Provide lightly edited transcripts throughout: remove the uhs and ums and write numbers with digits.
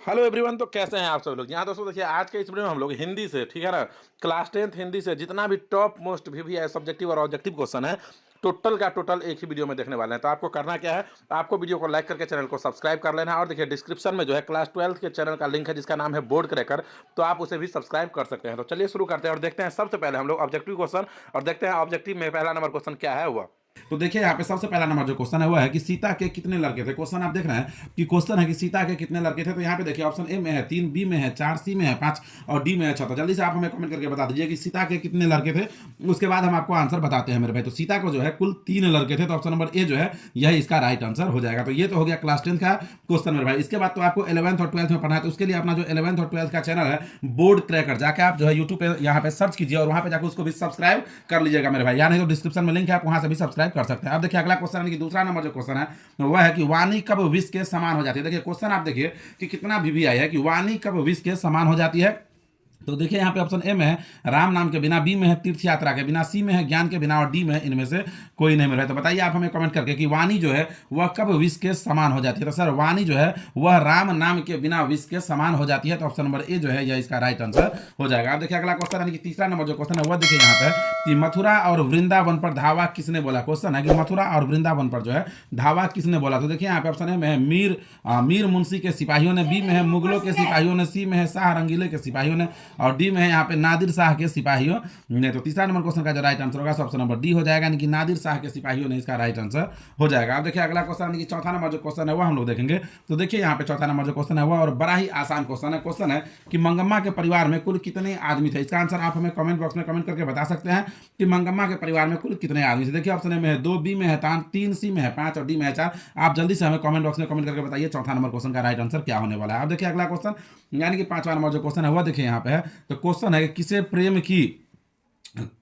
Hello everyone. तो कैसे हैं आप सब लोग। यहाँ दोस्तों देखिए, आज के इस वीडियो में हम लोग हिंदी से, ठीक है ना, क्लास 10th हिंदी से जितना भी टॉप मोस्ट वीवीआई सब्जेक्टिव और ऑब्जेक्टिव क्वेश्चन है, टोटल का टोटल एक ही वीडियो में देखने वाले हैं। तो आपको करना क्या है, आपको वीडियो को लाइक करके चैनल को सब्सक्राइब कर लेना है। और देखिए डिस्क्रिप्शन में जो है क्लास 12th के चैनल का लिंक है जिसका नाम है बोर्ड क्रैकर, तो आप उसे भी सब्सक्राइब कर सकते हैं। तो चलिए शुरू करते हैं और देखते हैं सबसे पहले हम लोग ऑब्जेक्टिव क्वेश्चन, और देखते हैं ऑब्जेक्टिव में पहला नंबर क्वेश्चन क्या है हुआ। तो देखिए यहाँ पे सबसे पहला नंबर जो क्वेश्चन है वो है कि सीता के कितने लड़के थे। क्वेश्चन आप देख रहे हैं कि क्वेश्चन है कि सीता के कितने लड़के थे। तो यहाँ पे देखिए ऑप्शन ए में है 3, बी में है 4, सी में है 5 और डी में है 6। तो जल्दी से आप हमें कमेंट करके बता दीजिए कि सीता के कितने लड़के थे। उसके बाद हम आपको आंसर बताते हैं मेरे भाई। तो सीता को जो है कुल 3 लड़के थे। तो ऑप्शन नंबर ए जो है यही इसका राइट आंसर हो जाएगा। तो ये तो हो गया क्लास 10 का क्वेश्चन मेरे भाई। इसके बाद तो आपको 11th और 12th में पढ़ना है। तो उसके लिए अपना जो 11th और 12th का चैनल है बोर्ड क्रैकर, जाके आप जो है यूट्यूब पे यहाँ पे सर्च कीजिए और वहाँ पे जाकर उसको भी सब्सक्राइब कर लीजिएगा मेरे भाई। या नहीं तो डिस्क्रिप्शन में लिंक है, आप वहाँ से भी सब्सक्राइब कर सकते हैं। अब देखिए अगला क्वेश्चन है कि दूसरा नंबर जो क्वेश्चन है वह है कि वाणी कब विष के समान हो जाती है। देखिए क्वेश्चन आप देखिए कि कितना वीवीआई है कि वाणी कब विष के समान हो जाती है। तो देखिए यहाँ पे ऑप्शन ए में है राम नाम के बिना, बी में है तीर्थ यात्रा के बिना, सी में है ज्ञान के बिना और डी में है इनमें से कोई नहीं मिल रहा है। तो बताइए आप हमें कमेंट करके कि वाणी जो है वह कब विष के समान हो जाती है। तो सर वाणी जो है वह राम नाम के बिना विष के समान हो जाती है। तो ऑप्शन नंबर ए जो है यह इसका राइट आंसर हो जाएगा। अब देखिए अगला क्वेश्चन यानी कि तीसरा नंबर जो क्वेश्चन है वह देखिए यहाँ पे कि मथुरा और वृंदावन पर धावा किसने बोला। क्वेश्चन है कि मथुरा और वृंदावन पर जो है धावा किसने बोला। तो देखिए यहाँ पे ऑप्शन ए में है मीर मुंशी के सिपाहियों ने, बी में है मुगलों के सिपाहियों ने, सी में है शाह रंगीले के सिपाहियों ने और डी में है यहाँ पे नादिर शाह के सिपाहियों ने। तो तीसरा नंबर क्वेश्चन का जो राइट आंसर होगा ऑप्शन नंबर डी हो जाएगा, यानी कि नादिर शाह के सिपाहियों ने इसका राइट आंसर हो जाएगा। अब देखिए अगला क्वेश्चन यानी कि चौथा नंबर जो क्वेश्चन है वो हम लोग देखेंगे। तो देखिए यहाँ पे चौथा नंबर जो क्वेश्चन है वो और बड़ा ही आसान क्वेश्चन है। क्वेश्चन है कि मंगम्मा के परिवार में कुल कितने आदमी थे। इसका आंसर आप हमें कमेंट बॉक्स में कमेंट करके बता सकते हैं कि मंगम्मा के परिवार में कुल कितने आदमी थे। देखिए ऑप्शन ए में है 2, बी में है 3, सी में है 5 और डी में है 4। आप जल्दी से हमें कमेंट बॉक्स में कमेंट करके बताइए चौथा नंबर क्वेश्चन का राइट आंसर क्या होने वाला है। अब देखिए अगला क्वेश्चन यानी कि पांचवा नंबर जो क्वेश्चन है वह देखिए यहाँ पे है। तो क्वेश्चन है कि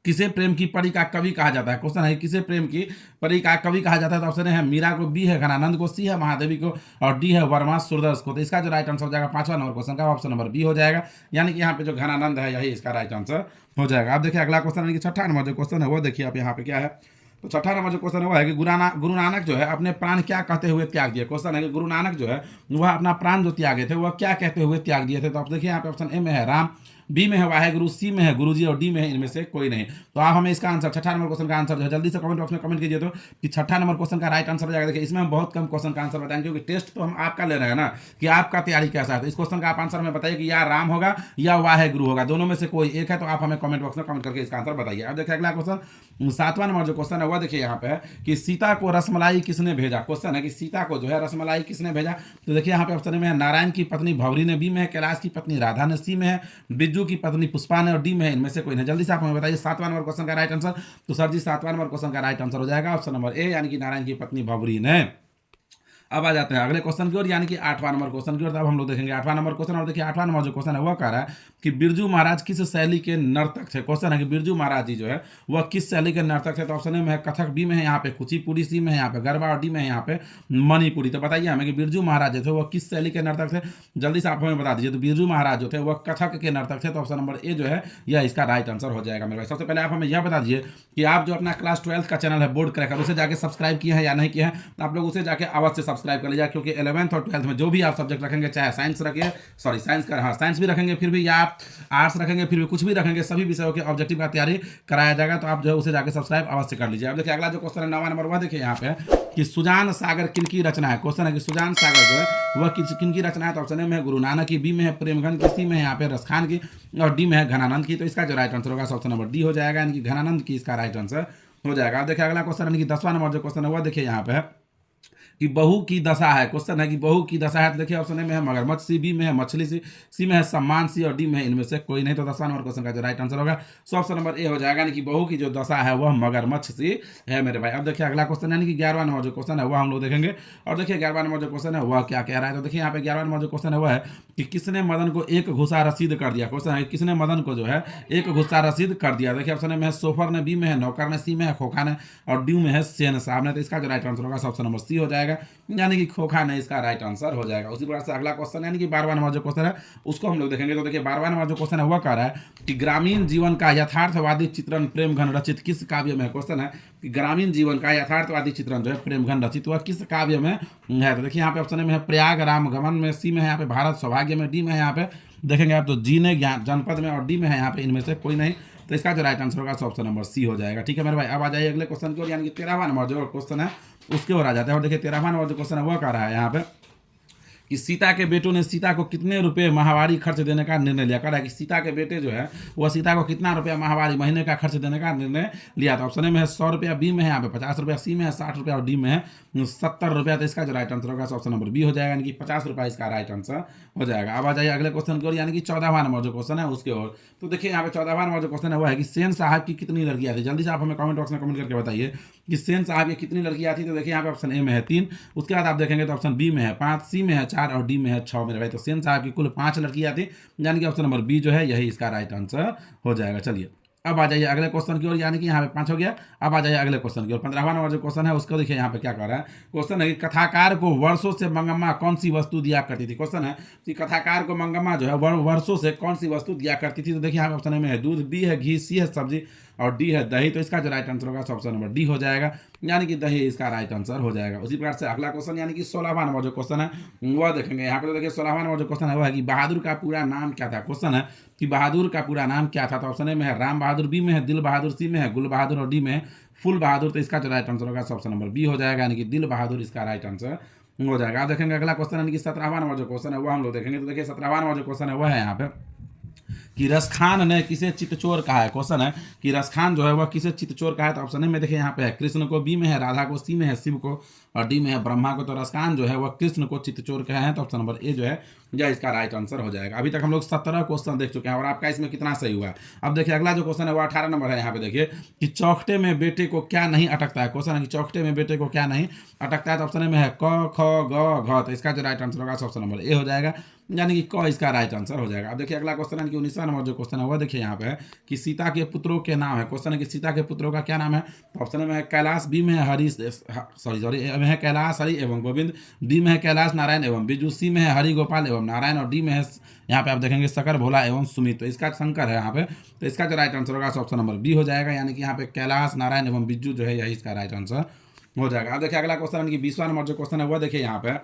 किसे प्रेम की परी का कवि कहा जाता है। क्वेश्चन है किसे प्रेम की परी का कवि कहा जाता है। तो ऑप्शन है मीरा को, बी है घनानंद को, सी है महादेवी को और डी है वर्मा सूरदास को। तो इसका जो राइट आंसर हो जाएगा पांचवा नंबर क्वेश्चन का ऑप्शन नंबर बी हो जाएगा, यानी कि यहाँ पे जो घनानंद है यही इसका राइट आंसर हो जाएगा। अब देखिए अगला क्वेश्चन है कि छठा नंबर जो क्वेश्चन है वो देखिए आप यहाँ पे क्या है। तो छठा नंबर जो क्वेश्चन है वो है कि गुरु नानक जो है अपने प्राण क्या कहते हुए त्याग दिए। क्वेश्चन है कि गुरु नानक जो है वह अपना प्राण जो त्यागे थे वह क्या कहते हुए त्याग दिए थे। तो आप देखिए यहाँ पे ऑप्शन ए में है राम, बी में है वाहेगुरु, सी में है गुरुजी और डी में है इनमें से कोई नहीं। तो आप हमें इसका आंसर छठा नंबर क्वेश्चन का आंसर जो है जल्दी से कमेंट बॉक्स में कमेंट कीजिए तो कि छठा नंबर क्वेश्चन का राइट आंसर हो जाएगा। देखिए इसमें हम बहुत कम क्वेश्चन का आंसर बताएंगे क्योंकि टेस्ट तो हम आपका ले रहे हैं ना कि आपका तैयारी कैसा है। तो इस क्वेश्चन का आप आंसर हमें बताइए कि या राम होगा या वाहेगुरु होगा, दोनों में से कोई एक है। तो आप हमें कमेंट बॉक्स में कमेंट करके इसका आंसर बताइए। अब देखिए अगला क्वेश्चन सातवां नंबर जो क्वेश्चन है वह देखिए यहाँ पे है कि सीता को रसमलाई किसने भेजा। क्वेश्चन है कि सीता को जो है रसमलाई किसने भेजा। तो देखिए यहाँ पे ऑप्शन में है नारायण की पत्नी भवरी ने, बी में है कैलाश की पत्नी राधा ने, सी में है बिज्जू की पत्नी पुष्पा ने और डी में है इनमें से कोई नहीं। जल्दी से आप हमें बताइए सातवां नंबर क्वेश्चन का राइट आंसर। तो सर जी सातवां नंबर क्वेश्चन का राइट आंसर हो जाएगा ऑप्शन नंबर ए, यानी कि नारायण की पत्नी भवरी ने। अब आ जाते हैं अगले क्वेश्चन की ओर, यानी कि आठवां नंबर क्वेश्चन की ओर। अब हम लोग देखेंगे आठवां नंबर क्वेश्चन। और देखिए आठवां नंबर जो क्वेश्चन है वह कह रहा है कि बिरजू महाराज किस शैली के नर्तक थे। क्वेश्चन है कि बिरजू महाराज जी जो है वह किस शैली के नर्तक थे। तो ऑप्शन में है कथक, बी में है यहाँ पे कुचिपुड़ी, सी में है यहाँ पे गरबा और डी में है यहाँ पे मणिपुरी। तो बताइए हमें कि बिरजू महाराज जो थे वह किस शैली के नर्तक थे, जल्दी से आप हमें बता दीजिए। तो बिरजू महाराज जो थे वह कथक के नर्तक थे। तो ऑप्शन नंबर ए जो है यह इसका राइट आंसर हो जाएगा मेरे भाई। सबसे पहले आप हमें यह बता दीजिए कि आप जो अपना क्लास 12th का चैनल है बोर्ड क्रैकर उसे जाके सब्सक्राइब किया है या नहीं किया है। तो आप लोग उसे जाके अवश्य सब्सक्राइब कर लीजिए, क्योंकि 11th और 12th में जो भी आप सब्जेक्ट रखेंगे, चाहे साइंस रखिए, सॉरी साइंस का, हाँ साइंस भी रखेंगे फिर भी, या आप आर्ट्स रखेंगे फिर भी, कुछ भी रखेंगे, सभी विषयों के ऑब्जेक्टिव का तैयारी कराया जाएगा। तो आप जो है उसे जाकर सब्सक्राइब अवश्य कर लीजिए। अब देखिए अगला जो क्वेश्चन है 9वां नंबर वह देखिए यहाँ पे कि सुजान सागर किनकी रचना है। क्वेश्चन है कि सुजान सागर जो है वह किनकी रचना है। तो ऑप्शन में है गुरु नानक की, बी में है प्रेमगंज की, सी में है यहाँ पे रसखान की और डी में है घनानंद की। तो इसका जो राइट आंसर होगा ऑप्शन नंबर डी हो जाएगा, यानी कि घनानंद की इसका राइट आंसर हो जाएगा। अब देखिए अगला क्वेश्चन यानी कि 10वां नंबर जो क्वेश्चन है वह देखिए यहाँ पे है कि बहू की दशा है। क्वेश्चन है कि बहू की दशा है। तो देखिए ऑप्शन में है मगरमच्छ, सी बी में है मछली, सी में है सम्मान, सी और डी में है इनमें से कोई नहीं। तो 10वां नंबर क्वेश्चन का जो राइट आंसर होगा सो ऑप्शन नंबर ए हो जाएगा, यानी कि बहू की जो दशा है वह मगरमच्छ सी है मेरे भाई। अब देखिए अगला क्वेश्चन यानी कि 11वां नंबर जो क्वेश्चन है वह हम लोग देखेंगे। और देखिए 11वां नंबर जो क्वेश्चन है वह क्या कह रहा है। तो देखिए यहाँ पे 11वां नंबर जो क्वेश्चन है वह है कि किसने मदन को एक घुसा रसीद कर दिया। क्वेश्चन है किसने मदन को जो है एक घुसा रसीद कर दिया। देखिए ऑप्शन में है सोफर ने, बी में है नौकर ने, सी में है खोखा ने और डी में है सेन साहब ने। तो इसका जो राइट आंसर होगा ऑप्शन नंबर सी हो जाएगा, जाएगा, यानी कि खोखा नहीं इसका राइट आंसर हो जाएगा। उसी प्रकार से अगला क्वेश्चन यानी कि 12वां नंबर जो क्वेश्चन है उसको हम लोग देखेंगे। तो देखिए 12वां नंबर जो क्वेश्चन है वह कह रहा है कि ग्रामीण जीवन का यथार्थवादी चित्रण प्रेम घन रचित किस काव्य में है। क्वेश्चन है कि ग्रामीण जीवन का यथार्थवादी चित्रण जो है प्रेम घन रचित वह किस काव्य में है। तो देखिए यहाँ पे ऑप्शन में है प्रयाग राम गमन में, सी में है यहाँ पे भारत सौभाग्य में, डी में है यहाँ पे देखेंगे आप तो जी ने ज्ञान जनपद में, और डी में है यहाँ पे इनमें से कोई नहीं। तो इसका जो राइट आंसर होगा ऑप्शन नंबर सी हो जाएगा। ठीक है मेरे भाई, अब आ जाइए अगले क्वेश्चन की ओर, यानी कि 13वां नंबर जो क्वेश्चन है उसके ओर आ जाते हैं। और देखिए 13वां नंबर जो क्वेश्चन है वह कह रहा है यहाँ पे कि सीता के बेटों ने सीता को कितने रुपए माहवारी खर्च देने का निर्णय लिया। कह रहा है कि सीता के बेटे जो है वह सीता को कितना रुपया माहवारी महीने का खर्च देने का निर्णय लिया था। ऑप्शन ए में है 100 रुपया, बी में है यहाँ पे 50 रुपया, सी में है 60 रुपया और डी में है 70 रुपया। तो इसका जो राइट आंसर होगा ऑप्शन नंबर बी हो जाएगा, यानी कि 50 रुपया इसका राइट आंसर हो जाएगा। अब आ जाइए अगले क्वेश्चन की ओर, यानी कि 14वां नंबर जो क्वेश्चन है उसके ओर। तो देखिए यहाँ पे 14वां नंबर जो क्वेश्चन है वह है कि सेन साहब की कितनी लड़कियाँ थी। जल्दी से आप हमें कमेंट बॉक्स में कमेंट करके बताइए कि सेन साहब की कितनी लड़कियाँ थी। तो देखिए यहाँ पे ऑप्शन ए में है 3, उसके बाद आप देखेंगे तो ऑप्शन बी में है 5, सी में है 4 और डी में है 6 मेरे भाई। तो सेन साहब की कुल 5 लड़कियाँ थी, यानी कि ऑप्शन नंबर बी जो है यही इसका राइट आंसर हो जाएगा। चलिए अब आ जाइए अगले क्वेश्चन की ओर, यानी कि यहाँ पे 5 हो गया। अब आ जाइए अगले क्वेश्चन की ओर। 15वां नंबर जो क्वेश्चन है उसको देखिए यहाँ पे क्या कर रहा है। क्वेश्चन है कि कथाकार को वर्षों से मंगम्मा कौन सी वस्तु दिया करती थी। क्वेश्चन है कि कथाकार को मंगम्मा जो है वर्षों से कौन सी वस्तु दिया करती थी। तो देखिए यहाँ पे ऑप्शन में है दूध, बी है घी, सी है सब्जी और डी है दही। तो इसका जो राइट आंसर होगा ऑप्शन नंबर डी हो जाएगा, यानी कि दही इसका राइट आंसर हो जाएगा। उसी प्रकार से अगला क्वेश्चन यानी कि 16वां नंबर जो क्वेश्चन है वह देखेंगे। यहाँ पे तो देखिए 16वां नंबर जो क्वेश्चन है वह है कि बहादुर का पूरा नाम क्या था। क्वेश्चन है कि बहादुर का पूरा नाम क्या था। तो ऑप्शन ए में है राम बहादुर, बी में है दिल बहादुर, सी में है गुल बहादुर और डी में है फुल बहादुर। तो इसका जो राइट आंसर होगा ऑप्शन नंबर बी हो जाएगा, यानी कि दिल बहादुर इसका राइट आंसर हो जाएगा। आप देखेंगे अगला क्वेश्चन यानी कि 17वां नंबर जो क्वेश्चन है वह हम लोग देखेंगे। तो देखिए 17वां नंबर जो क्वेश्चन है वह है यहाँ पे कि रसखान ने किसे चित्तचोर कहा है। क्वेश्चन है कि रसखान जो है वह किसे चित्तचोर कहा है। तो ऑप्शन ए में देखिए यहाँ पे है कृष्ण को, बी में है राधा को, सी में है शिव को और डी में है ब्रह्मा को। तो रसखान जो है वह कृष्ण को चित्तचोर कहे हैं। तो ऑप्शन नंबर ए जो है यह इसका राइट आंसर हो जाएगा। अभी तक हम लोग 17 क्वेश्चन देख चुके हैं और आपका इसमें कितना सही हुआ है। अब देखिए अगला जो क्वेश्चन है वो 18 नंबर है। यहाँ पे देखिए कि चौखटे में बेटे को क्या नहीं अटकता है। क्वेश्चन है कि चौखटे में बेटे को क्या नहीं अटकता है। तो ऑप्शन में है क ख ग घ। तो इसका जो राइट आंसर होगा ऑप्शन नंबर ए हो जाएगा, यानी कि क इसका राइट आंसर हो जाएगा। अब देखिए अगला क्वेश्चन है कि 19वां नंबर जो क्वेश्चन है वह देखिए यहाँ पे है कि सीता के पुत्रों के नाम है। क्वेश्चन है कि सीता के पुत्रों का क्या नाम है। तो ऑप्शन में है कैलाश, बी में है हरि ए में है कैलाश हरि एवं गोविंद, डी में है कैलाश नारायण एवं बिजू, सी में है हरि गोपाल एवं नारायण और डी में है यहाँ पे आप देखेंगे शकर भोला एवं सुमित। तो इसका शंकर है यहाँ पे। तो इसका जो राइट आंसर होगा ऑप्शन नंबर बी हो जाएगा, यानी कि यहाँ पे कैलाश नारायण एवं बिज्जू जो है यही इसका राइट आंसर हो जाएगा। अब देखिए अगला क्वेश्चन कि 20वां नंबर जो क्वेश्चन है वह देखिए यहाँ पे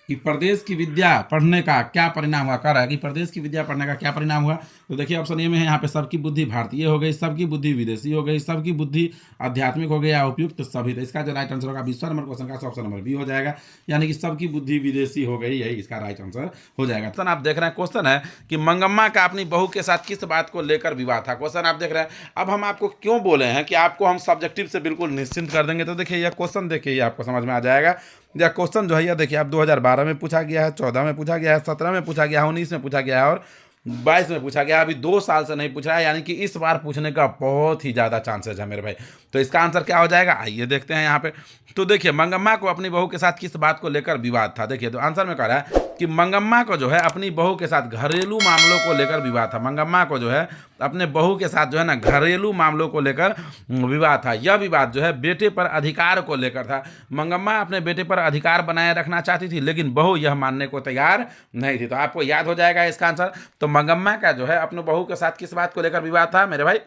कि प्रदेश की विद्या पढ़ने का क्या परिणाम हुआ। कह रहा है कि प्रदेश की विद्या पढ़ने का क्या परिणाम हुआ। तो देखिए ऑप्शन ए में है यहाँ पे सबकी बुद्धि भारतीय हो गई, सबकी बुद्धि विदेशी हो गई, सबकी बुद्धि आध्यात्मिक हो गई या उपयुक्त सभी। तो इसका जो राइट आंसर होगा 20वां नंबर क्वेश्चन का ऑप्शन नंबर बी हो जाएगा, यानी कि सबकी बुद्धि विदेशी हो गई, यही इसका राइट आंसर हो जाएगा। तो आप देख रहे हैं क्वेश्चन है कि मंगम्मा का अपनी बहू के साथ किस बात को लेकर विवाद था। क्वेश्चन आप देख रहे हैं। अब हम आपको क्यों बोले हैं कि आपको हम सब्जेक्टिव से बिल्कुल निश्चिंत कर देंगे। तो देखिए यह क्वेश्चन देखिए आपको समझ में आ जाएगा। यह क्वेश्चन जो है यह देखिए आप 2012 में पूछा गया है, 14 में पूछा गया है, 17 में पूछा गया है, 19 में पूछा गया है और 22 में पूछा गया। अभी 2 साल से नहीं पूछा है, यानी कि इस बार पूछने का बहुत ही ज़्यादा चांसेस है मेरे भाई। तो इसका आंसर क्या हो जाएगा आइए देखते हैं यहाँ पे। तो देखिए मंगम्मा को अपनी बहू के साथ किस बात को लेकर विवाद था। देखिए तो आंसर में कह रहा है कि मंगम्मा को जो है अपनी बहू के साथ घरेलू मामलों को लेकर विवाद था। मंगम्मा को जो है अपने बहू के साथ जो है ना घरेलू मामलों को लेकर विवाद था। यह विवाद जो है बेटे पर अधिकार को लेकर था। मंगम्मा अपने बेटे पर अधिकार बनाए रखना चाहती थी, लेकिन बहू यह मानने को तैयार नहीं थी। तो आपको याद हो जाएगा इसका आंसर। तो मंगम्मा का जो है अपने बहू के साथ किस बात को लेकर विवाद था मेरे भाई।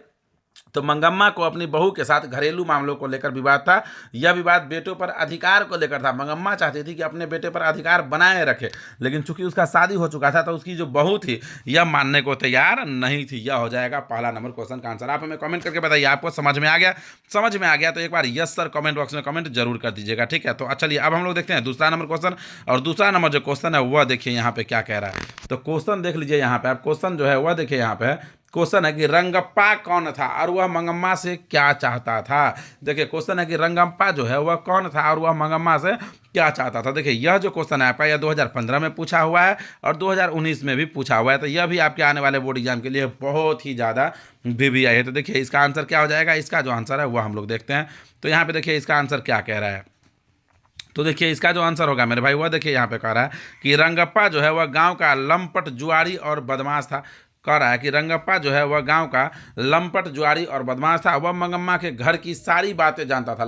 तो मंगम्मा को अपनी बहू के साथ घरेलू मामलों को लेकर विवाद था। यह विवाद बेटों पर अधिकार को लेकर था। मंगम्मा चाहती थी कि अपने बेटे पर अधिकार बनाए रखे, लेकिन चूंकि उसका शादी हो चुका था तो उसकी जो बहू थी यह मानने को तैयार नहीं थी। यह हो जाएगा पहला नंबर क्वेश्चन का आंसर। आप हमें कमेंट करके बताइए आपको समझ में आ गया। समझ में आ गया तो एक बार यस सर कमेंट बॉक्स में कमेंट जरूर कर दीजिएगा, ठीक है। तो चलिए अब हम लोग देखते हैं दूसरा नंबर क्वेश्चन। और दूसरा नंबर जो क्वेश्चन है वह देखिए यहाँ पे क्या कह रहा है। तो क्वेश्चन देख लीजिए यहाँ पे आप। क्वेश्चन जो है वह देखिए यहाँ पे क्वेश्चन है कि रंगप्पा कौन था और वह मंगम्मा से क्या चाहता था। देखिए क्वेश्चन है कि रंगप्पा जो है वह कौन था और वह मंगम्मा से क्या चाहता था। देखिए यह जो क्वेश्चन है आपका यह 2015 में पूछा हुआ है और 2019 में भी पूछा हुआ है। तो यह भी आपके आने वाले बोर्ड एग्जाम के लिए बहुत ही ज़्यादा VVI है। तो देखिए इसका आंसर क्या हो जाएगा। इसका जो आंसर है वह हम लोग देखते हैं। तो यहाँ पे देखिए इसका आंसर क्या कह रहा है। तो देखिए इसका जो आंसर होगा मेरे भाई वह देखिए यहाँ पे कह रहा है कि रंगप्पा जो है वह गाँव का लंपट जुआरी और बदमाश था। कह रहा है कि रंगप्पा जो है वह गांव का लंपट जुआरी और बदमाश था। वह मंगम्मा के घर की सारी बातें जानता था।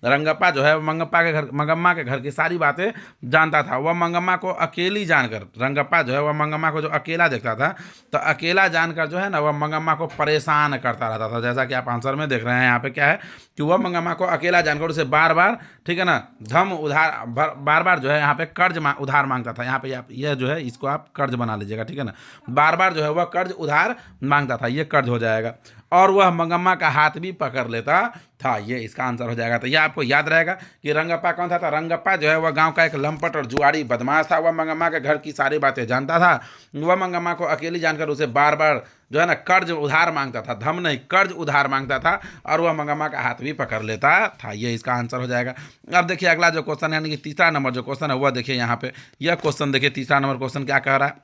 रंगप्पा जो है मंगम्मा के घर की सारी बातें जानता था। वह मंगम्मा को अकेली जानकर, रंगप्पा जो है वह मंगम्मा को जो अकेला देखता था, तो अकेला जानकर जो है ना वह मंगम्मा को परेशान करता रहता था। जैसा कि आप आंसर में देख रहे हैं यहाँ पे क्या है कि वह मंगम्मा को अकेला जानकर उसे बार बार, ठीक है ना, धम उधार बार बार जो है यहाँ पे कर्ज उधार मांगता था। यहाँ पे आप यह जो है इसको आप कर्ज बना लीजिएगा, ठीक है ना, बार बार जो है वह कर्ज उधार मांगता था, ये कर्ज हो जाएगा। और वह मंगम्मा का हाथ भी पकड़ लेता था, ये इसका आंसर हो जाएगा। तो यह आपको याद रहेगा कि रंगप्पा कौन था। तो रंगप्पा जो है वह गांव का एक लंपट और जुआरी बदमाश था। वह मंगम्मा के घर की सारी बातें जानता था। वह मंगम्मा को अकेली जानकर उसे बार बार जो है ना कर्ज उधार मांगता था, धम नहीं कर्ज उधार मांगता था, और वह मंगम्मा का हाथ भी पकड़ लेता था, ये इसका आंसर हो जाएगा। अब देखिए अगला जो क्वेश्चन है, यानी कि तीसरा नंबर जो क्वेश्चन है वह देखिए यहाँ पे, यह क्वेश्चन देखिए तीसरा नंबर क्वेश्चन क्या कह रहा है।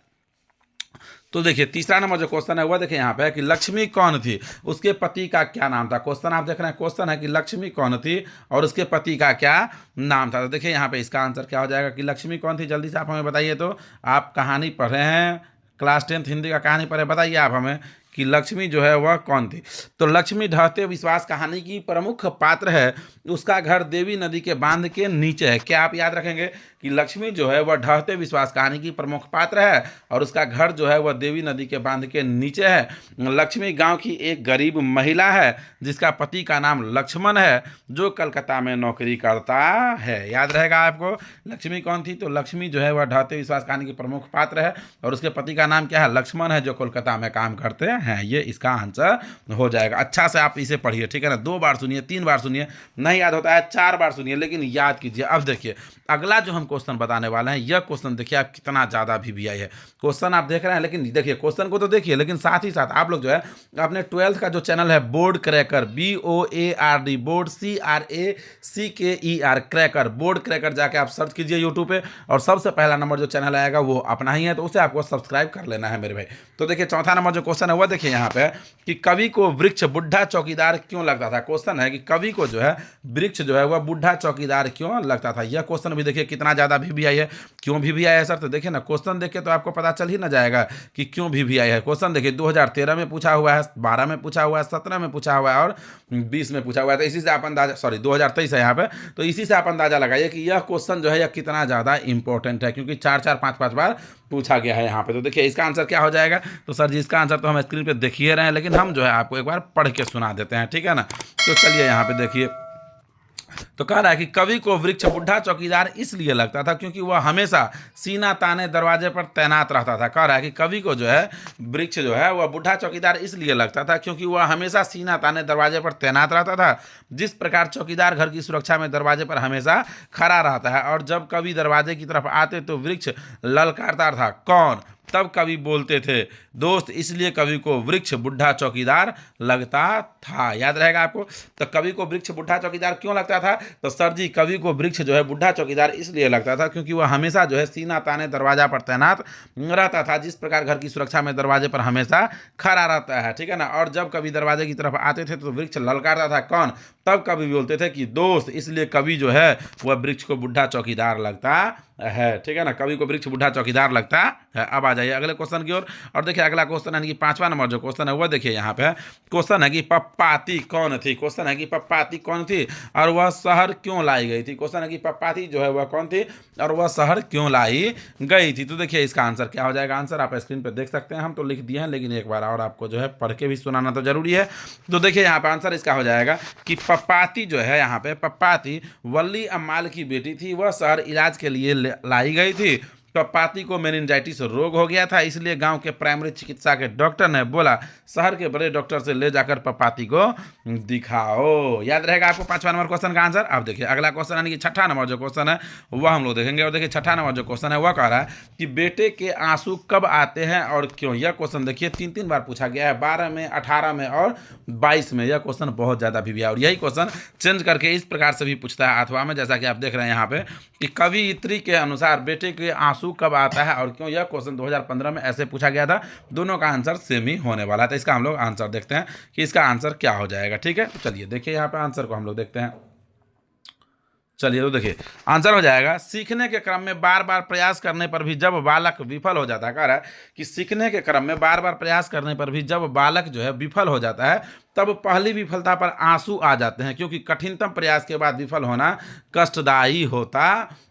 तो देखिए तीसरा नंबर जो क्वेश्चन है वह देखिए यहाँ पे कि लक्ष्मी कौन थी, उसके पति का क्या नाम था। क्वेश्चन आप देख रहे हैं, क्वेश्चन है कि लक्ष्मी कौन थी और उसके पति का क्या नाम था। तो देखिए यहाँ पे इसका आंसर क्या हो जाएगा कि लक्ष्मी कौन थी, जल्दी से आप हमें बताइए। तो आप कहानी पढ़ रहे हैं, क्लास 10th हिंदी का कहानी पढ़े, बताइए आप हमें कि लक्ष्मी जो है वह कौन थी। तो लक्ष्मी ढहते विश्वास कहानी की प्रमुख पात्र है। उसका घर देवी नदी के बांध के नीचे है। क्या आप याद रखेंगे कि लक्ष्मी जो है वह ढहते विश्वास कहानी की प्रमुख पात्र है और उसका घर जो है वह देवी नदी के बांध के नीचे है। लक्ष्मी गांव की एक गरीब महिला है जिसका पति का नाम लक्ष्मण है, जो कलकत्ता में नौकरी करता है। याद रहेगा आपको लक्ष्मी कौन थी। तो लक्ष्मी जो है वह ढहते विश्वास कहानी की प्रमुख पात्र है और उसके पति का नाम क्या है, लक्ष्मण है, जो कोलकाता में काम करते हैं। ये इसका आंसर हो जाएगा। अच्छा से आप इसे पढ़िए, ठीक है ना, 2 बार सुनिए, 3 बार सुनिए, नहीं याद होता है 4 बार सुनिए, लेकिन याद कीजिए। अब देखिए अगला जो हम क्वेश्चन बताने वाले हैं, यह क्वेश्चन देखिए आप कितना ज़्यादा VVI है। क्वेश्चन आप देख रहे हैं, लेकिन देखिए क्वेश्चन को तो देखिए, लेकिन साथ ही साथ आप लोग जो है अपने 12th का जो चैनल है board cracker, BOARD, board CRACKER, cracker, board cracker, जाके आप सर्च कीजिए यूट्यूब पे और सबसे पहला नंबर जो चैनल आएगा वो अपना ही है, तो उसे आपको सब्सक्राइब कर लेना है मेरे भाई। तो देखिए चौथा नंबर जो क्वेश्चन है वह देखिए यहाँ पे कि कवि को वृक्ष बुढ़ा चौकीदार क्यों लगता था। क्वेश्चन है कि कवि को जो है वृक्ष जो है वह बुढ़ा चौकीदार क्यों लगता था। यह क्वेश्चन भी देखिए कितना ज़्यादा VVI है। क्यों VVI है सर, तो देखिए ना क्वेश्चन देखिए तो आपको पता चल ही ना जाएगा कि क्यों VVI है। क्वेश्चन देखिए 2013 में पूछा हुआ है, 12 में पूछा हुआ है, 17 में पूछा हुआ है और 20 में पूछा हुआ है। तो इसी से आप अंदाजा, सॉरी 2023 है यहाँ पे, तो इसी से आप अंदाजा लगाइए कि यह क्वेश्चन जो है यह कितना ज़्यादा इंपॉर्टेंट है, क्योंकि 4-4, 5-5 बार पूछा गया है यहाँ पे। तो देखिए इसका आंसर क्या हो जाएगा। तो सर जी इसका आंसर तो हम स्क्रीन पे देख ही रहे हैं, लेकिन हम जो है आपको एक बार पढ़ के सुना देते हैं, ठीक है ना। तो चलिए यहाँ पे देखिए, तो कह रहा है कि कवि को वृक्ष बुढ़ा चौकीदार इसलिए लगता था क्योंकि वह हमेशा सीना ताने दरवाजे पर तैनात रहता था। कह रहा है कि कवि को जो है वृक्ष जो है वह बुढ़ा चौकीदार इसलिए लगता था क्योंकि वह हमेशा सीना ताने दरवाजे पर तैनात रहता था। जिस प्रकार चौकीदार घर की सुरक्षा में दरवाजे पर हमेशा खड़ा रहता है और जब कवि दरवाजे की तरफ आते तो वृक्ष ललकारता था। कौन? तब कवि बोलते थे दोस्त, इसलिए कवि को वृक्ष बुढ़ा चौकीदार लगता था। याद रहेगा आपको। तो कवि को वृक्ष बुढ़ा चौकीदार क्यों लगता था। तो सर जी कवि को वृक्ष जो है बुढ़ा चौकीदार इसलिए लगता था क्योंकि वह हमेशा जो है सीना ताने दरवाजा पर तैनात रहता था। जिस प्रकार घर की सुरक्षा में दरवाजे पर हमेशा खड़ा रहता है, ठीक है ना। और जब कवि दरवाजे की तरफ आते थे तो वृक्ष ललकारता था। कौन? तब कवि बोलते थे कि दोस्त, इसलिए कवि जो है वह वृक्ष को बुढ़ा चौकीदार लगता है, ठीक है ना। कवि को वृक्ष बुढ़ा चौकीदार लगता है। अब आ जाइए अगले क्वेश्चन की ओर और देखिए अगला क्वेश्चन है कि 5वां नंबर जो क्वेश्चन है वह देखिए यहाँ पे। क्वेश्चन है कि पप्पाती कौन थी। क्वेश्चन है कि पप्पाती कौन थी और वह शहर क्यों लाई गई थी। क्वेश्चन है कि पप्पाती जो है वह कौन थी और वह शहर क्यों लाई गई थी। तो देखिए इसका आंसर क्या हो जाएगा। आंसर आप स्क्रीन पर देख सकते हैं, हम तो लिख दिए हैं, लेकिन एक बार और आपको जो है पढ़ के भी सुनाना तो जरूरी है। तो देखिए यहाँ पे आंसर इसका हो जाएगा कि पप्पाती जो है यहाँ पे, पप्पाती वल्ली अम्माल की बेटी थी। वह शहर इलाज के लिए लाई गई थी। पप्पाती को मेनिंजाइटिस रोग हो गया था, इसलिए गांव के प्राइमरी चिकित्सा के डॉक्टर ने बोला शहर के बड़े डॉक्टर से ले जाकर पप्पाती को दिखाओ। याद रहेगा आपको 5वां नंबर क्वेश्चन का आंसर। अब देखिए अगला क्वेश्चन यानी कि 6ठा नंबर जो क्वेश्चन है वह हम लोग देखेंगे। और देखिए 6ठा नंबर जो क्वेश्चन है वह कह रहा है कि बेटे के आंसू कब आते हैं और क्यों। यह क्वेश्चन देखिए 3-3 बार पूछा गया है, 12 में, 18 में और 22 में। यह क्वेश्चन बहुत ज़्यादा भी और यही क्वेश्चन चेंज करके इस प्रकार से भी पूछता है 8वां में, जैसा कि आप देख रहे हैं यहाँ पे कि कवियत्री के अनुसार बेटे के आंसू कब आता है और क्यों। यह क्वेश्चन 2015 में ऐसे पूछा गया था। दोनों का आंसर सेम ही होने वाला था। इसका हम लोग आंसर देखते हैं कि इसका आंसर क्या हो जाएगा, ठीक है। तो चलिए देखिए यहाँ पे आंसर को हम लोग देखते हैं। चलिए तो देखिए आंसर हो जाएगा, सीखने के क्रम में बार बार प्रयास करने पर भी जब बालक विफल हो जाता है। कह रहा है कि सीखने के क्रम में बार बार प्रयास करने पर भी जब बालक जो है विफल हो जाता है तब पहली विफलता पर आंसू आ जाते हैं, क्योंकि कठिनतम प्रयास के बाद विफल होना कष्टदायी होता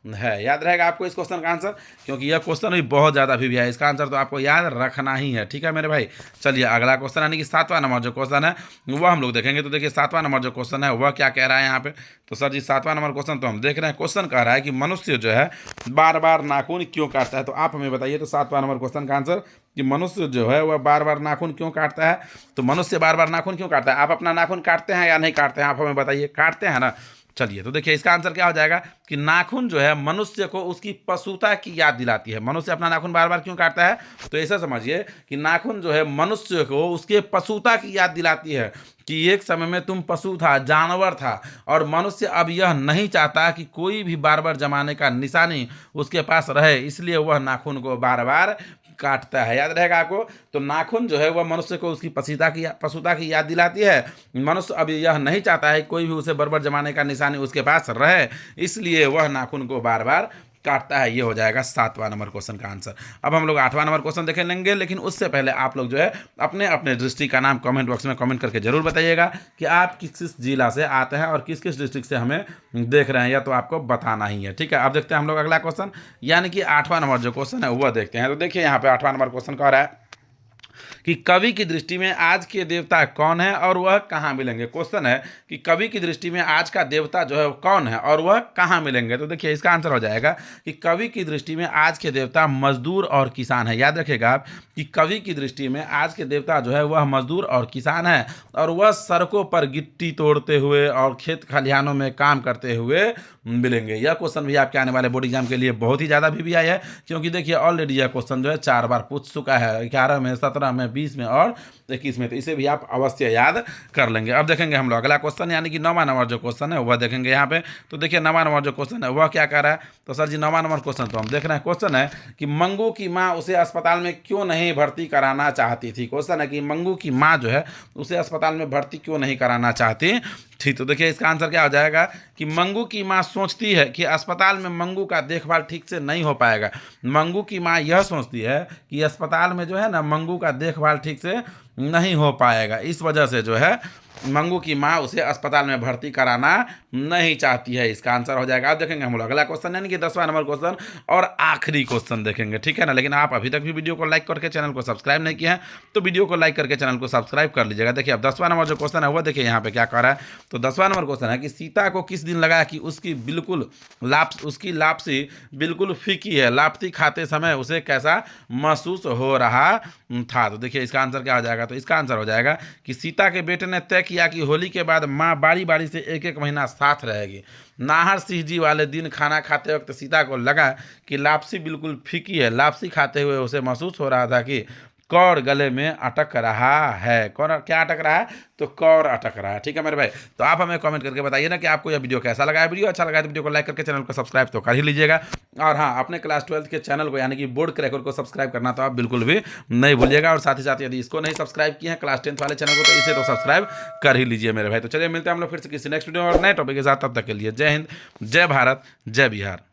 है। याद रहेगा आपको इस क्वेश्चन का आंसर, क्योंकि यह क्वेश्चन भी बहुत ज़्यादा भी है, इसका आंसर तो आपको याद रखना ही है। ठीक है मेरे भाई, चलिए अगला क्वेश्चन यानी कि 7वां नंबर जो क्वेश्चन है वह हम लोग देखेंगे। तो देखिए 7वां नंबर जो क्वेश्चन है वह क्या कह रहा है यहाँ पे। तो सर जी 7वां नंबर क्वेश्चन तो हम देख रहे हैं, क्वेश्चन कह रहा है कि मनुष्य जो है बार बार नाखून क्यों काटता है। तो आप हमें बताइए तो 7वां नंबर क्वेश्चन का आंसर कि मनुष्य जो है वह बार बार नाखून क्यों काटता है। तो मनुष्य बार बार नाखून क्यों काटता है, आप अपना नाखून काटते हैं या नहीं काटते हैं, आप हमें बताइए। काटते हैं ना। चलिए तो देखिए इसका आंसर क्या हो जाएगा कि नाखून जो है मनुष्य को उसकी पशुता की याद दिलाती है। मनुष्य अपना नाखून बार बार क्यों काटता है, तो ऐसा समझिए कि नाखून जो है मनुष्य को उसके पशुता की याद दिलाती है कि एक समय में तुम पशु था, जानवर था, और मनुष्य अब यह नहीं चाहता कि कोई भी बार बार जमाने का निशानी उसके पास रहे, इसलिए वह नाखून को बार बार काटता है। याद रहेगा आपको। तो नाखून जो है वह मनुष्य को उसकी पशुता की याद दिलाती है। मनुष्य अब यह नहीं चाहता है कोई भी उसे बर्बर जमाने का निशानी उसके पास रहे, इसलिए वह नाखून को बार बार काटता है। ये हो जाएगा 7वां नंबर क्वेश्चन का आंसर। अब हम लोग 8वां नंबर क्वेश्चन देख लेंगे, लेकिन उससे पहले आप लोग जो है अपने अपने डिस्ट्रिक्ट का नाम कमेंट बॉक्स में कमेंट करके जरूर बताइएगा कि आप किस किस जिला से आते हैं और किस किस डिस्ट्रिक्ट से हमें देख रहे हैं, या तो आपको बताना ही है। ठीक है, अब देखते हैं हम लोग अगला क्वेश्चन, यानी कि 8वां नंबर जो क्वेश्चन है वह देखते हैं। तो देखिए यहाँ पे 8वां नंबर क्वेश्चन कह रहा है कि कवि की दृष्टि में आज के देवता कौन है और वह कहाँ मिलेंगे। क्वेश्चन है कि कवि की दृष्टि में आज का देवता जो है कौन है और वह कहाँ मिलेंगे। तो देखिए इसका आंसर हो जाएगा कि कवि की दृष्टि में आज के देवता मजदूर और किसान है। याद रखिएगा आप कि कवि की दृष्टि में आज के देवता जो है वह मजदूर और किसान है, और वह सड़कों पर गिट्टी तोड़ते हुए और खेत खलिहानों में काम करते हुए मिलेंगे। यह क्वेश्चन भी आपके आने वाले बोर्ड एग्जाम के लिए बहुत ही ज़्यादा भी आया है, क्योंकि देखिए ऑलरेडी यह क्वेश्चन जो है 4 बार पूछ चुका है, 11 में, 17 में, 20 में और 21 में। तो इसे भी आप अवश्य याद कर लेंगे। अब देखेंगे हम लोग अगला क्वेश्चन, यानी कि 9वां नंबर जो क्वेश्चन है वह देखेंगे यहाँ पे। तो देखिए 9वां नंबर जो क्वेश्चन है वह क्या कह रहा है। तो सर जी 9वां नंबर क्वेश्चन तो हम देख रहे हैं, क्वेश्चन है कि मंगू की माँ उसे अस्पताल में क्यों नहीं भर्ती कराना चाहती थी। क्वेश्चन है कि मंगू की माँ जो है उसे अस्पताल में भर्ती क्यों नहीं कराना चाहती थी। तो देखिए इसका आंसर क्या हो जाएगा कि मंगू की माँ सोचती है कि अस्पताल में मंगू का देखभाल ठीक से नहीं हो पाएगा। मंगू की माँ यह सोचती है कि अस्पताल में जो है ना मंगू का देखभाल ठीक से नहीं हो पाएगा, इस वजह से जो है मंगू की माँ उसे अस्पताल में भर्ती कराना नहीं चाहती है। इसका आंसर हो जाएगा। अब देखेंगे हम लोग अगला क्वेश्चन, यानी कि 10वां नंबर क्वेश्चन और आखिरी क्वेश्चन देखेंगे। ठीक है ना, लेकिन आप अभी तक भी वीडियो को लाइक करके चैनल को सब्सक्राइब नहीं किया है तो वीडियो को लाइक करके चैनल को सब्सक्राइब कर लीजिएगा। देखिए अब 10वां नंबर जो क्वेश्चन है वो देखिए यहाँ पे क्या कर रहा है। तो 10वां नंबर क्वेश्चन है कि सीता को किस दिन लगा कि उसकी लापसी बिल्कुल फीकी है, लापसी खाते समय उसे कैसा महसूस हो रहा था। तो देखिए इसका आंसर क्या हो जाएगा। तो इसका आंसर हो जाएगा कि सीता के बेटे ने तय किया कि होली के बाद माँ बारी बारी से एक एक महीना साथ रहेगी। नाहर सिंह जी वाले दिन खाना खाते वक्त सीता को लगा कि लापसी बिल्कुल फीकी है, लापसी खाते हुए उसे महसूस हो रहा था कि कौर गले में अटक रहा है। कौन क्या अटक रहा है, तो कौर अटक रहा है। ठीक है मेरे भाई, तो आप हमें कमेंट करके बताइए ना कि आपको यह वीडियो कैसा लगा है। वीडियो अच्छा लगा है तो वीडियो को लाइक करके चैनल को सब्सक्राइब तो कर ही लीजिएगा। और हाँ, अपने क्लास 12 के चैनल को यानी कि बोर्ड क्रैकर को सब्सक्राइब करना तो आप बिल्कुल भी नहीं भूलिएगा। और साथ ही साथ यदि इसको नहीं सब्सक्राइब किए हैं क्लास 10 वाले चैनल को, तो इसे तो सब्सक्राइब कर ही लीजिए मेरे भाई। तो चलिए मिलते हैं हम लोग फिर से किसी नेक्स्ट वीडियो और नए टॉपिक के साथ। तब तक के लिए जय हिंद, जय भारत, जय बिहार।